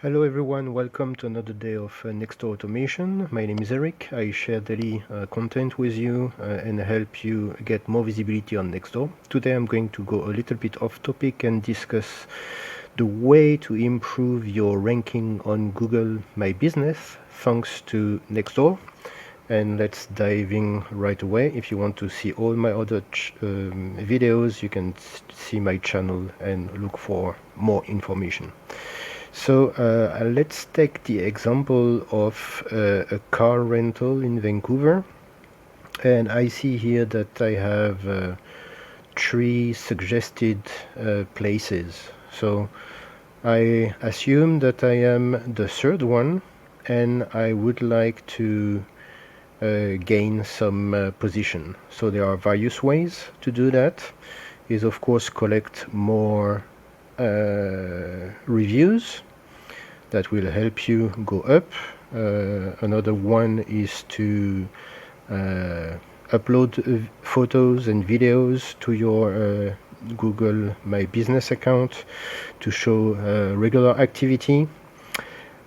Hello everyone, welcome to another day of Nextdoor Automation. My name is Eric. I share daily content with you and help you get more visibility on Nextdoor. Today I'm going to go a little bit off topic and discuss the way to improve your ranking on Google My Business thanks to Nextdoor. And let's dive in right away. If you want to see all my other videos, you can see my channel and look for more information. So let's take the example of a car rental in Vancouver, and I see here that I have 3 suggested places. So I assume that I am the third one, and I would like to gain some position. So there are various ways to do that. Is of course collect more reviews that will help you go up. Another one is to upload photos and videos to your Google My Business account to show regular activity.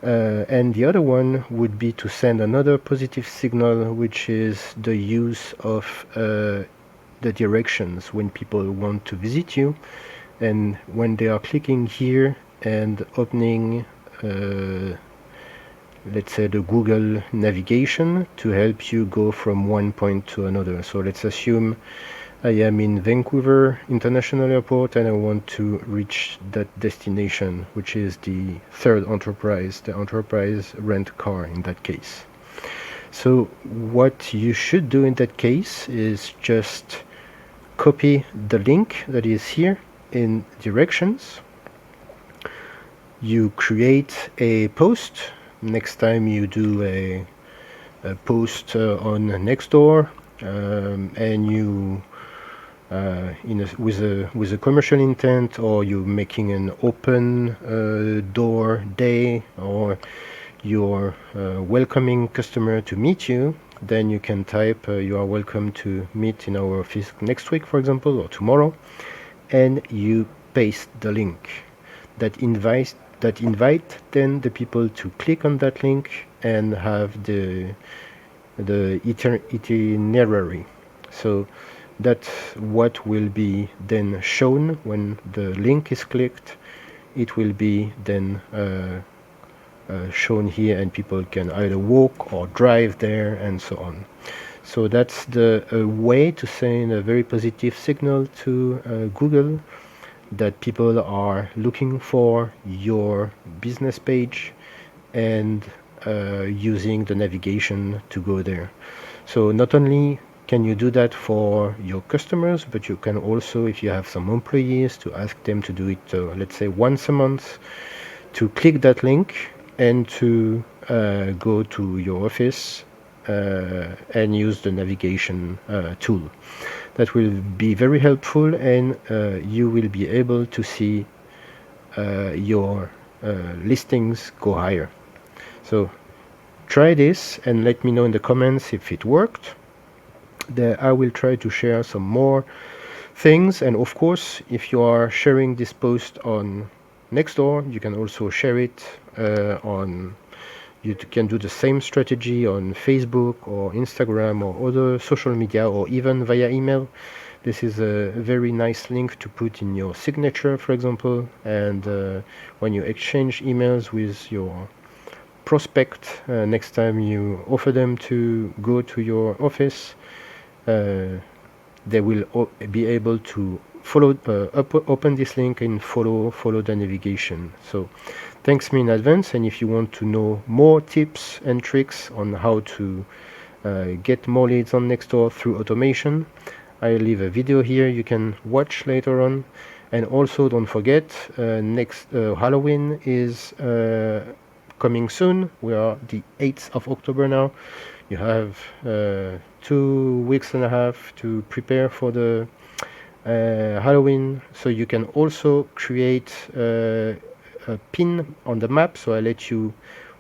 And the other one would be to send another positive signal, which is the use of the directions when people want to visit you, and when they are clicking here and opening let's say the Google navigation to help you go from one point to another. So let's assume I am in Vancouver International Airport and I want to reach that destination, which is the third enterprise, the enterprise rent car in that case. So what you should do in that case is just copy the link that is here in directions. You create a post. Next time you do a post on Nextdoor, and you with a commercial intent, or you're making an open door day, or you're welcoming customer to meet you, then you can type you are welcome to meet in our office next week, for example, or tomorrow, and you paste the link that invite then the people to click on that link and have the itinerary. So that's what will be then shown when the link is clicked. It will be then shown here, and people can either walk or drive there and so on. So that's the way to send a very positive signal to Google that people are looking for your business page and using the navigation to go there. So not only can you do that for your customers, but you can also, if you have some employees, to ask them to do it, let's say once a month, to click that link and to go to your office and use the navigation tool. That will be very helpful, and you will be able to see your listings go higher. So try this and let me know in the comments if it worked. I will try to share some more things, and of course, if you are sharing this post on Nextdoor, you can also share it on. You can do the same strategy on Facebook or Instagram or other social media, or even via email. This is a very nice link to put in your signature, for example, and when you exchange emails with your prospect, next time you offer them to go to your office, they will be able to follow open this link and follow the navigation. So thanks me in advance, and if you want to know more tips and tricks on how to get more leads on Nextdoor through automation, I leave a video here you can watch later on. And also don't forget, next Halloween is coming soon. We are the 8th of October now. You have 2 weeks and a half to prepare for the Halloween. So you can also create a pin on the map. So I let you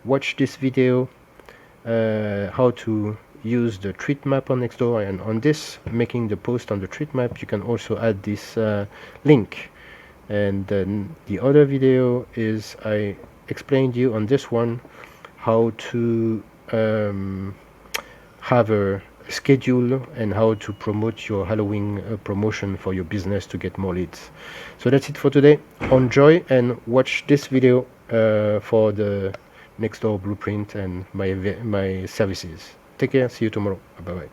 watch this video how to use the treat map on Nextdoor, and on this, making the post on the treat map, you can also add this link. And then the other video is I explained you on this one how to have a schedule and how to promote your Halloween promotion for your business to get more leads. So that's it for today. Enjoy and watch this video for the Nextdoor blueprint and my services. Take care. See you tomorrow. Bye bye.